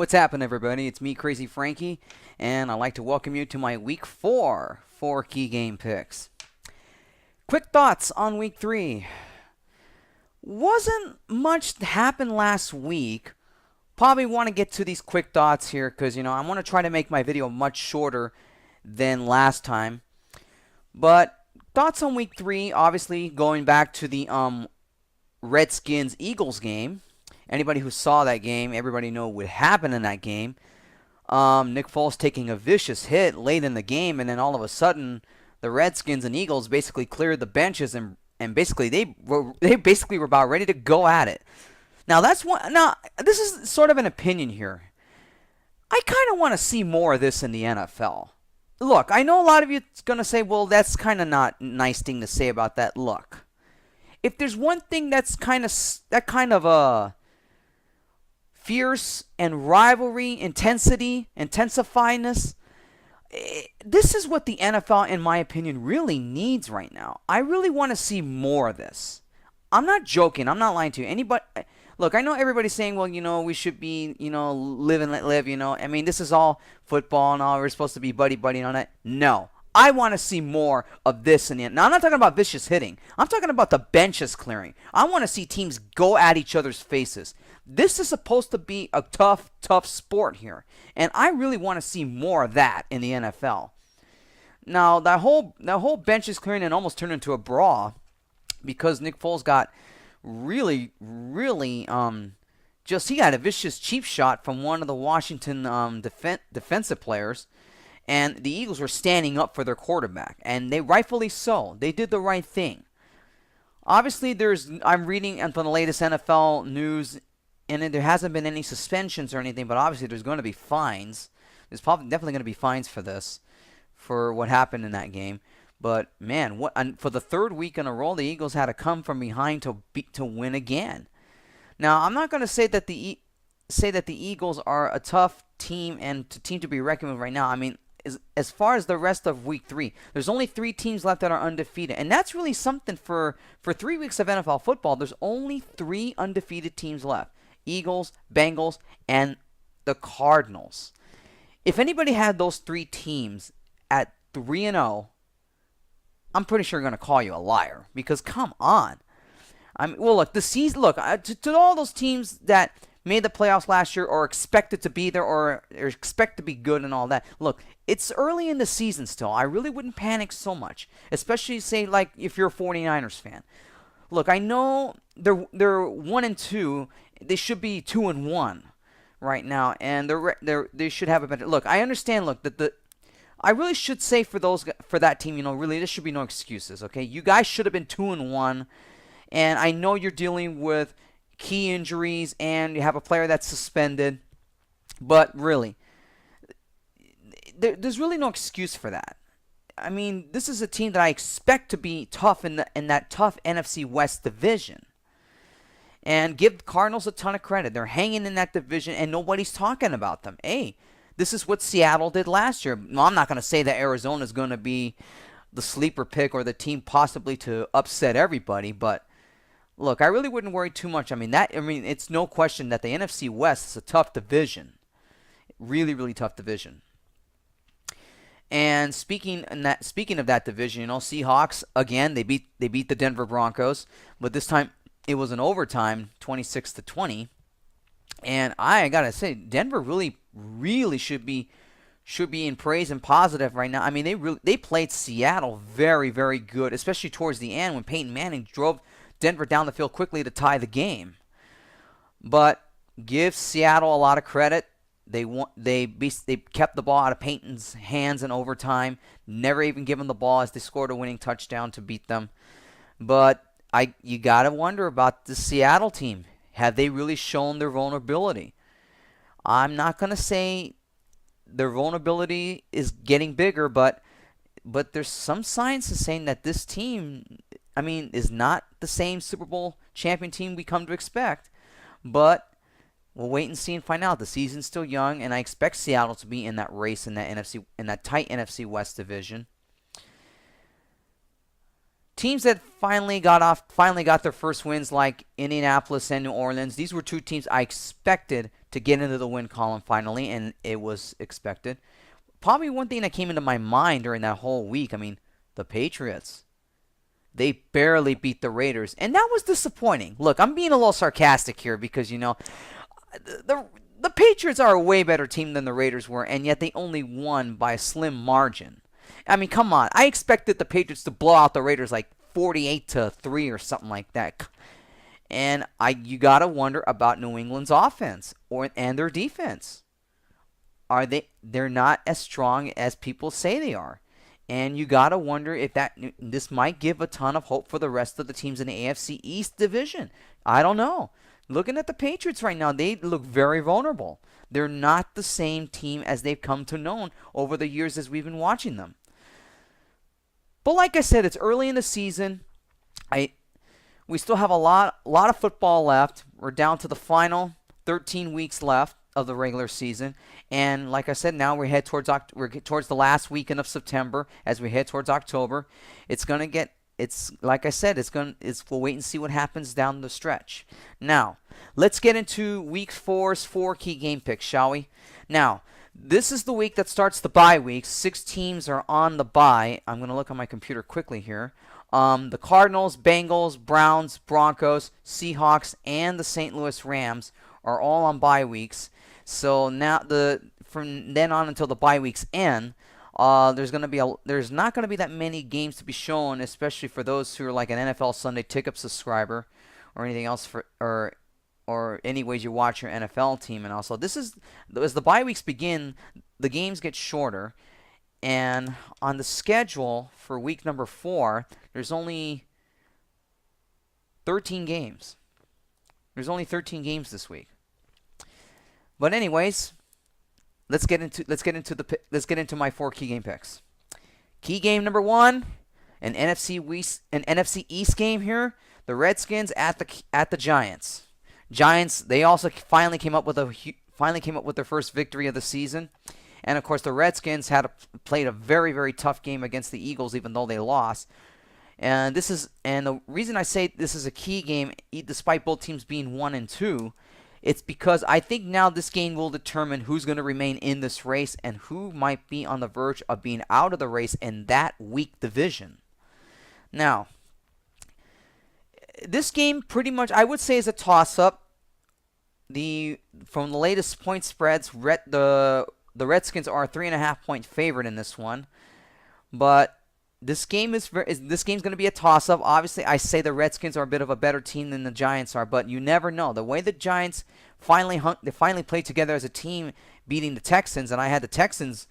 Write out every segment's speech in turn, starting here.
What's happening, everybody? It's me, Crazy Frankie, and I'd like to welcome you to my Week 4 key game picks. Quick thoughts on Week 3. Wasn't much happened last week. Probably want to get to these quick thoughts here because, I want to try to make my video much shorter than last time. But thoughts on Week 3, obviously going back to the Redskins-Eagles game. Anybody who saw that game, everybody know what happened in that game. Nick Foles taking a vicious hit late in the game, and then all of a sudden, the Redskins and Eagles basically cleared the benches, and basically they were about ready to go at it. Now this is sort of an opinion here. I kind of want to see more of this in the NFL. Look, I know a lot of you are gonna say, well, that's kind of not a nice thing to say about that. Look, if there's one thing that's kind of a fierce and rivalry, intensifiedness. This is what the NFL, in my opinion, really needs right now. I really want to see more of this. I'm not joking. I'm not lying to you. Anybody, look, I know everybody's saying, well, we should be, live and let live, I mean, this is all football and all. We're supposed to be buddy and all that. No. I want to see more of this in the end. Now, I'm not talking about vicious hitting. I'm talking about the benches clearing. I want to see teams go at each other's faces. This is supposed to be a tough sport here. And I really want to see more of that in the NFL. Now, that whole benches clearing and almost turned into a brawl because Nick Foles got really he got a vicious cheap shot from one of the Washington defensive players. And the Eagles were standing up for their quarterback, and they rightfully so. They did the right thing. Obviously, I'm reading from the latest NFL news, and there hasn't been any suspensions or anything, but obviously there's going to be fines. There's definitely going to be fines for this, for what happened in that game. But man, for the third week in a row, the Eagles had to come from behind to win again. Now, I'm not going to say that the Eagles are a tough team and a team to be reckoned with right now. I mean, as far as the rest of Week 3, there's only 3 teams left that are undefeated. And that's really something for 3 weeks of NFL football. There's only 3 undefeated teams left. Eagles, Bengals, and the Cardinals. If anybody had those 3 teams at 3-0, I'm pretty sure they're going to call you a liar. Because, come on. I mean, well, look, to all those teams that made the playoffs last year or expected to be there or expect to be good and all that. Look, it's early in the season still. I really wouldn't panic so much, especially say like if you're a 49ers fan. Look, I know they're 1-2. They should be 2-1 right now, and they should have a better look. I understand. Look, I really should say for that team, really there should be no excuses. Okay, you guys should have been 2-1, and I know you're dealing with key injuries, and you have a player that's suspended. But really, there's really no excuse for that. I mean, this is a team that I expect to be tough in that tough NFC West division. And give the Cardinals a ton of credit. They're hanging in that division, and nobody's talking about them. Hey, this is what Seattle did last year. No, I'm not going to say that Arizona is going to be the sleeper pick or the team possibly to upset everybody, but look, I really wouldn't worry too much. I mean, it's no question that the NFC West is a tough division. Really, really tough division. And speaking of that division, Seahawks again, they beat the Denver Broncos, but this time it was an overtime, 26-20. And I got to say, Denver really should be in praise and positive right now. I mean, they played Seattle very, very good, especially towards the end when Peyton Manning drove Denver down the field quickly to tie the game. But give Seattle a lot of credit. They kept the ball out of Peyton's hands in overtime. Never even given the ball as they scored a winning touchdown to beat them. But you got to wonder about the Seattle team. Have they really shown their vulnerability? I'm not going to say their vulnerability is getting bigger, but there's some signs saying that this team, is not the same Super Bowl champion team we come to expect. But we'll wait and see and find out. The season's still young, and I expect Seattle to be in that race in that tight NFC West division. Teams that finally got their first wins, like Indianapolis and New Orleans. These were 2 teams I expected to get into the win column finally, and it was expected. Probably one thing that came into my mind during that whole week, I mean, the Patriots. They barely beat the Raiders, and that was disappointing. Look, I'm being a little sarcastic here because, the Patriots are a way better team than the Raiders were, and yet they only won by a slim margin. I mean, come on. I expected the Patriots to blow out the Raiders like 48-3 or something like that. And you got to wonder about New England's offense and their defense. They're not as strong as people say they are. And you got to wonder if this might give a ton of hope for the rest of the teams in the AFC East division. I don't know. Looking at the Patriots right now, they look very vulnerable. They're not the same team as they've come to know over the years as we've been watching them. But like I said, it's early in the season. We still have a lot of football left. We're down to the final 13 weeks left of the regular season, and like I said, now we're towards the last weekend of September as we head towards October. We'll wait and see what happens down the stretch. Now, let's get into week 4's 4 key game picks, shall we? Now, this is the week that starts the bye week. 6 teams are on the bye. I'm going to look on my computer quickly here. The Cardinals, Bengals, Browns, Broncos, Seahawks, and the St. Louis Rams are all on bye weeks. So now from then on until the bye weeks end, there's not going to be that many games to be shown, especially for those who are like an NFL Sunday Ticket subscriber or anything else or any ways you watch your NFL team. And also, as the bye weeks begin, the games get shorter. And on the schedule for week number 4, there's only 13 games. There's only 13 games this week. But anyways, let's get into my 4 key game picks. Key game number 1, an NFC East game here. The Redskins at the Giants. Giants, they also finally came up with their first victory of the season. And of course, the Redskins played a very, very tough game against the Eagles, even though they lost. And the reason I say this is a key game, despite both teams being 1-2, it's because I think now this game will determine who's going to remain in this race and who might be on the verge of being out of the race in that weak division. Now, this game pretty much I would say is a toss-up. From the latest point spreads, the Redskins are a 3.5-point favorite in this one, but this game game's going to be a toss-up. Obviously, I say the Redskins are a bit of a better team than the Giants are, but you never know. The way the Giants finally played together as a team, beating the Texans, and I had the Texans.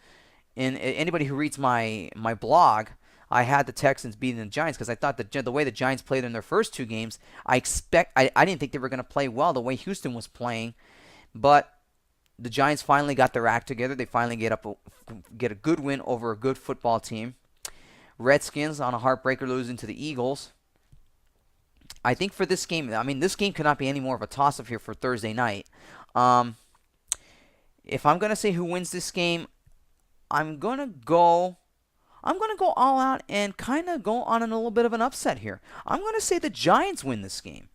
In anybody who reads my blog, I had the Texans beating the Giants because I thought the way the Giants played in their first 2 games, I didn't think they were going to play well the way Houston was playing, but the Giants finally got their act together. They finally get a good win over a good football team. Redskins on a heartbreaker losing to the Eagles. I think for this game, this game could not be any more of a toss-up here for Thursday night. If I'm going to say who wins this game, I'm going to go all out and kind of go on a little bit of an upset here. I'm going to say the Giants win this game.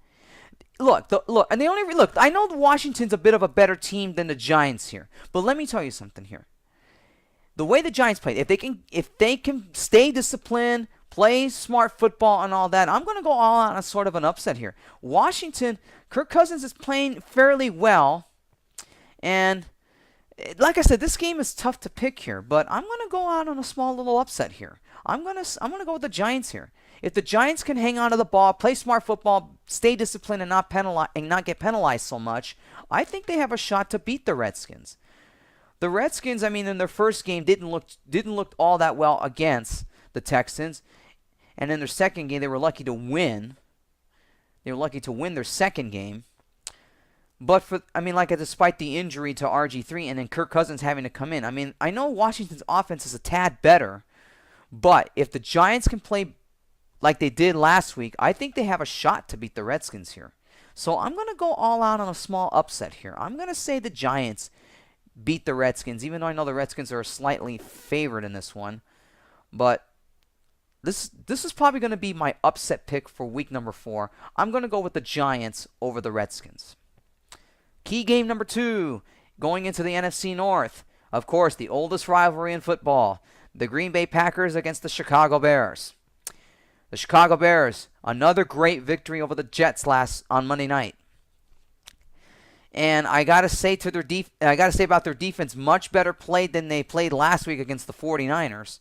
Look, I know Washington's a bit of a better team than the Giants here, but let me tell you something here. The way the Giants play, if they can stay disciplined, play smart football and all that, I'm going to go all out on sort of an upset here. Washington, Kirk Cousins is playing fairly well, and like I said, this game is tough to pick here, but I'm going to go out on a small little upset here. I'm going to go with the Giants here. If the Giants can hang on to the ball, play smart football, stay disciplined, and not get penalized so much, I think they have a shot to beat the Redskins. The Redskins, in their first game didn't look all that well against the Texans, and in their second game they were lucky to win. They were lucky to win their second game. But despite the injury to RG3 and then Kirk Cousins having to come in, I know Washington's offense is a tad better, but if the Giants can play like they did last week, I think they have a shot to beat the Redskins here. So I'm going to go all out on a small upset here. I'm going to say the Giants beat the Redskins, even though I know the Redskins are slightly favored in this one. But this is probably going to be my upset pick for week number 4. I'm going to go with the Giants over the Redskins. Key game number 2, going into the NFC North. Of course, the oldest rivalry in football, the Green Bay Packers against the Chicago Bears. The Chicago Bears, another great victory over the Jets on Monday night. And I gotta say about their defense, much better played than they played last week against the 49ers.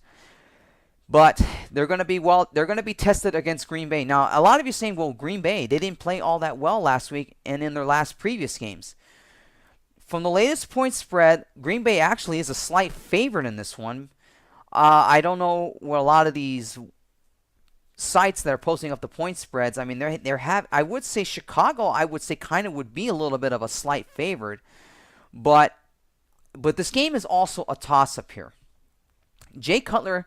But they're going to be tested against Green Bay. Now, a lot of you saying, well, Green Bay, they didn't play all that well last week and in their last previous games. From the latest point spread, Green Bay actually is a slight favorite in this one. I don't know what a lot of these sites that are posting up the point spreads. I mean, I would say Chicago, I would say kind of would be a little bit of a slight favorite. But this game is also a toss-up here. Jay Cutler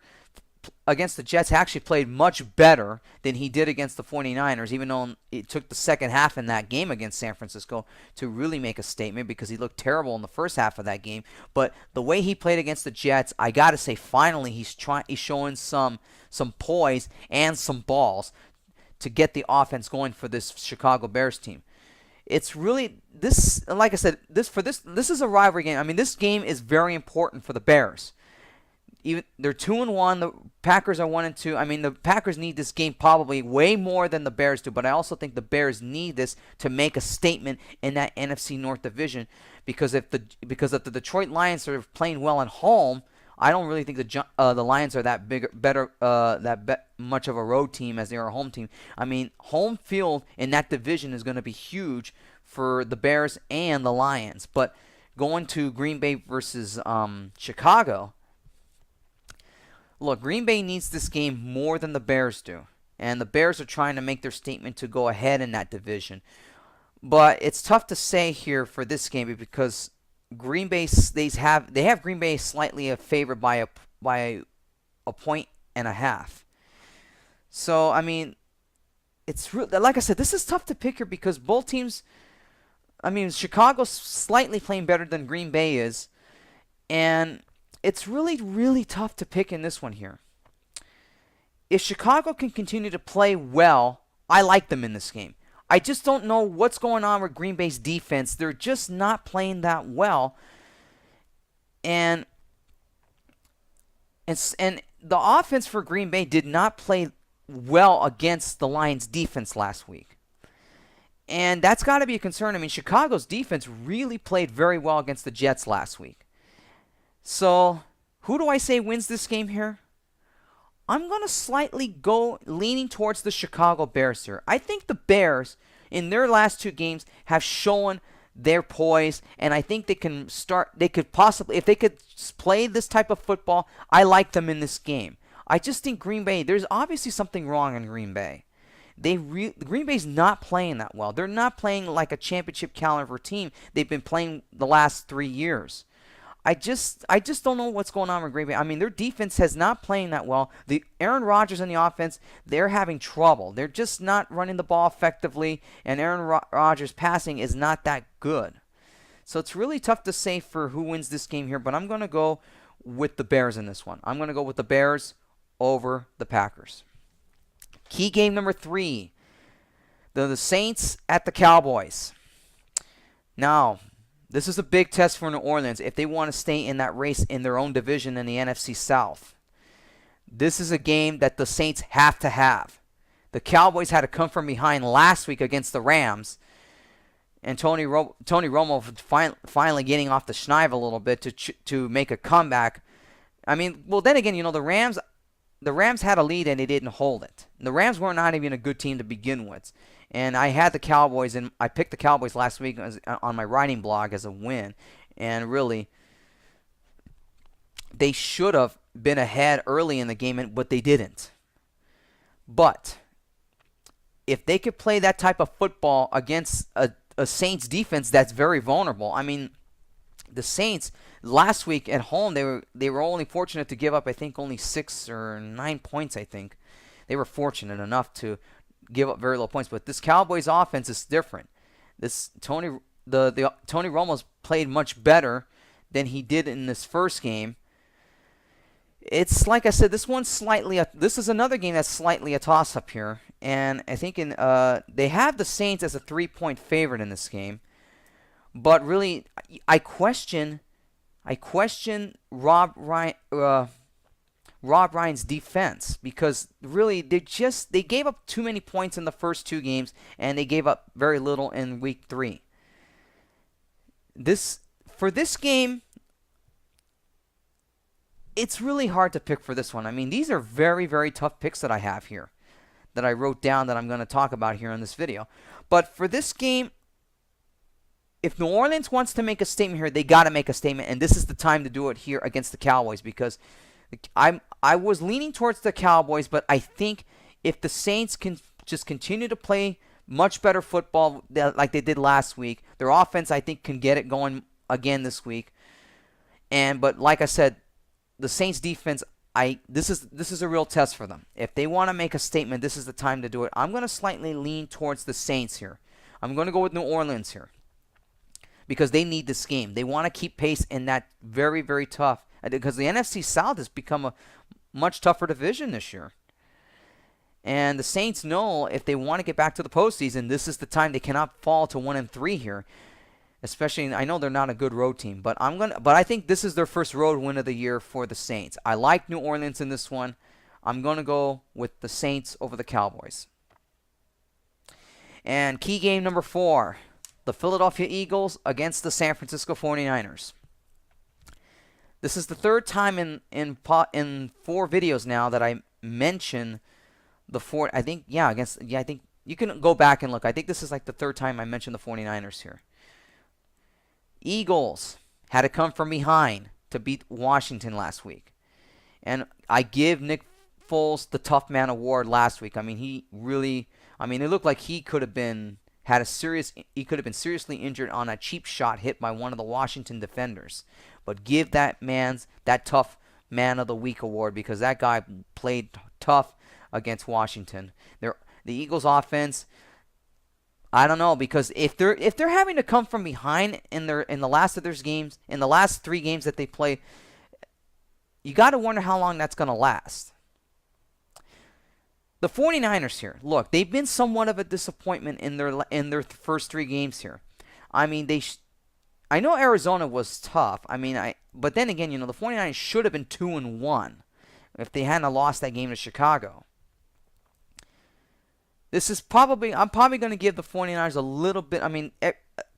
against the Jets actually played much better than he did against the 49ers, even though it took the second half in that game against San Francisco to really make a statement because he looked terrible in the first half of that game. But the way he played against the Jets, I got to say, finally he's showing some poise and some balls to get the offense going for this Chicago Bears team. It's really this, like I said, this is a rivalry game. I mean, this game is very important for the Bears. They're 2-1. The Packers are 1-2. I mean, the Packers need this game probably way more than the Bears do, but I also think the Bears need this to make a statement in that NFC North division because if the Detroit Lions are playing well at home, I don't really think the Lions are that much of a road team as they are a home team. I mean, home field in that division is going to be huge for the Bears and the Lions. But going to Green Bay versus Chicago, look, Green Bay needs this game more than the Bears do. And the Bears are trying to make their statement to go ahead in that division. But it's tough to say here for this game because Green Bay they have Green Bay slightly favored by a point and a half. So I mean, it's like I said, this is tough to pick here because both teams. I mean, Chicago's slightly playing better than Green Bay is, and it's really tough to pick in this one here. If Chicago can continue to play well, I like them in this game. I just don't know what's going on with Green Bay's defense. They're just not playing that well. And the offense for Green Bay did not play well against the Lions' defense last week. And that's got to be a concern. I mean, Chicago's defense really played very well against the Jets last week. So, who do I say wins this game here? I'm going to slightly go leaning towards the Chicago Bears here. I think the Bears, in their last 2 games, have shown their poise, and I think if they could play this type of football, I like them in this game. I just think Green Bay, there's obviously something wrong in Green Bay. Green Bay's not playing that well. They're not playing like a championship caliber team they've been playing the last 3 years. I just don't know what's going on with Green Bay. I mean, their defense has not playing that well. The Aaron Rodgers and the offense, they're having trouble. They're just not running the ball effectively, and Aaron Rodgers' passing is not that good. So it's really tough to say for who wins this game here, but I'm going to go with the Bears in this one. I'm going to go with the Bears over the Packers. Key game number 3, the Saints at the Cowboys. Now, this is a big test for New Orleans if they want to stay in that race in their own division in the NFC South. This is a game that the Saints have to have. The Cowboys had to come from behind last week against the Rams, and Tony Romo finally getting off the schneid a little bit to make a comeback. I mean, well, then again, the Rams had a lead and they didn't hold it. The Rams were not even a good team to begin with. And I had the Cowboys, and I picked the Cowboys last week on my writing blog as a win. And really, they should have been ahead early in the game, but they didn't. But if they could play that type of football against a Saints defense that's very vulnerable, I mean, the Saints last week at home they were only fortunate to give up, I think, only 6 or 9 points. I think they were fortunate enough to give up very low points, but this Cowboys offense is different. This Tony Romo's played much better than he did in this first game. It's like I said, this is another game that's slightly a toss-up here, and I think they have the Saints as a 3-point favorite in this game, But really, I question Rob Ryan's defense, because really they gave up too many points in the first two games, and they gave up very little in week 3. For this game, it's really hard to pick for this one. I mean, these are very, very tough picks that I have here, that I wrote down, that I'm going to talk about here in this video. But for this game, if New Orleans wants to make a statement here, they got to make a statement, and this is the time to do it here against the Cowboys, because I was leaning towards the Cowboys, but I think if the Saints can just continue to play much better football like they did last week, their offense, I think, can get it going again this week. But like I said, the Saints defense, this is a real test for them. If they want to make a statement, this is the time to do it. I'm going to slightly lean towards the Saints here. I'm going to go with New Orleans here, because they need this game. They want to keep pace in that very, very tough, because the NFC South has become a much tougher division this year. And the Saints know if they want to get back to the postseason, this is the time. They cannot fall to 1-3 here. Especially, I know they're not a good road team, but I think this is their first road win of the year for the Saints. I like New Orleans in this one. I'm going to go with the Saints over the Cowboys. And key game number 4, the Philadelphia Eagles against the San Francisco 49ers. This is the third time in 4 videos now that I mention the I think you can go back and look. I think this is like the third time I mentioned the 49ers here. Eagles had to come from behind to beat Washington last week. And I give Nick Foles the Tough Man Award last week. I mean, it looked like he could have been seriously injured on a cheap shot hit by one of the Washington defenders. But give that Tough Man of the Week award, because that guy played tough against Washington. The Eagles offense, I don't know, because if they're having to come from behind in the last of their games, in the last 3 games that they play, you got to wonder how long that's going to last. The 49ers here, look, they've been somewhat of a disappointment in their first 3 games here. I mean, I know Arizona was tough. But then again, the 49ers should have been 2-1 if they hadn't lost that game to Chicago. I'm probably going to give the 49ers a little bit.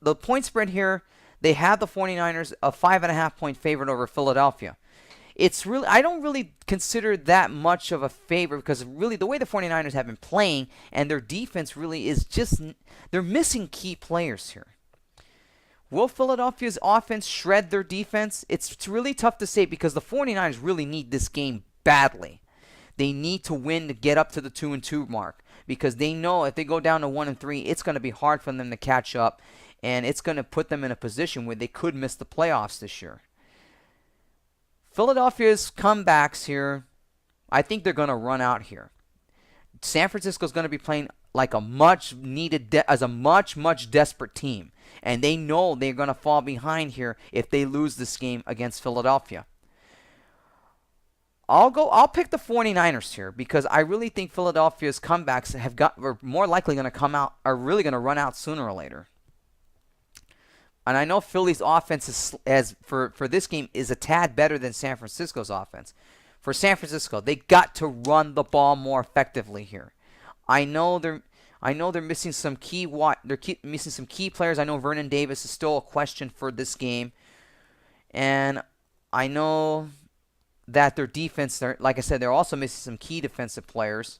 The point spread here, they have the 49ers a 5.5 point favorite over Philadelphia. I don't really consider that much of a favorite, because really the way the 49ers have been playing, and their defense really is just, they're missing key players here. Will Philadelphia's offense shred their defense? It's really tough to say, because the 49ers really need this game badly. They need to win to get up to the 2-2 mark, because they know if they go down to 1-3, it's going to be hard for them to catch up, and it's going to put them in a position where they could miss the playoffs this year. Philadelphia's comebacks here, I think they're going to run out here. San Francisco's going to be playing like a much desperate team, and they know they're going to fall behind here if they lose this game against Philadelphia. I'll pick the 49ers here, because I really think Philadelphia's comebacks are more likely going to come out, are really going to run out sooner or later. And I know Philly's offense for this game is a tad better than San Francisco's offense. For San Francisco, they got to run the ball more effectively here. I know they're missing some key players. I know Vernon Davis is still a question for this game, and I know that their defense, like I said, they're also missing some key defensive players.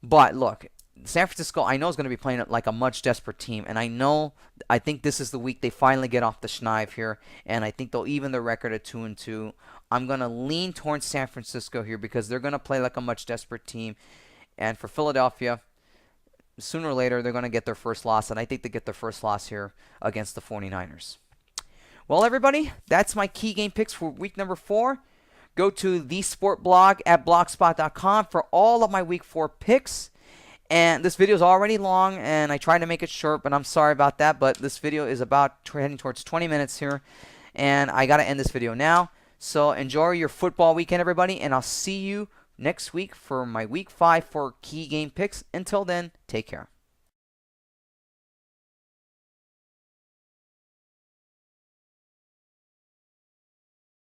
But look, San Francisco, I know, is going to be playing like a much desperate team, and I think this is the week they finally get off the schneid here, and I think they'll even their record at 2-2. I'm going to lean towards San Francisco here, because they're going to play like a much desperate team. And for Philadelphia, sooner or later, they're going to get their first loss, and I think they get their first loss here against the 49ers. Well, everybody, that's my key game picks for week number 4. Go to the Sport Blog at blogspot.com for all of my week 4 picks. And this video is already long, and I tried to make it short, but I'm sorry about that. But this video is about heading towards 20 minutes here, and I got to end this video now. So enjoy your football weekend, everybody, and I'll see you next week for my week 5 for key game picks. Until then, take care.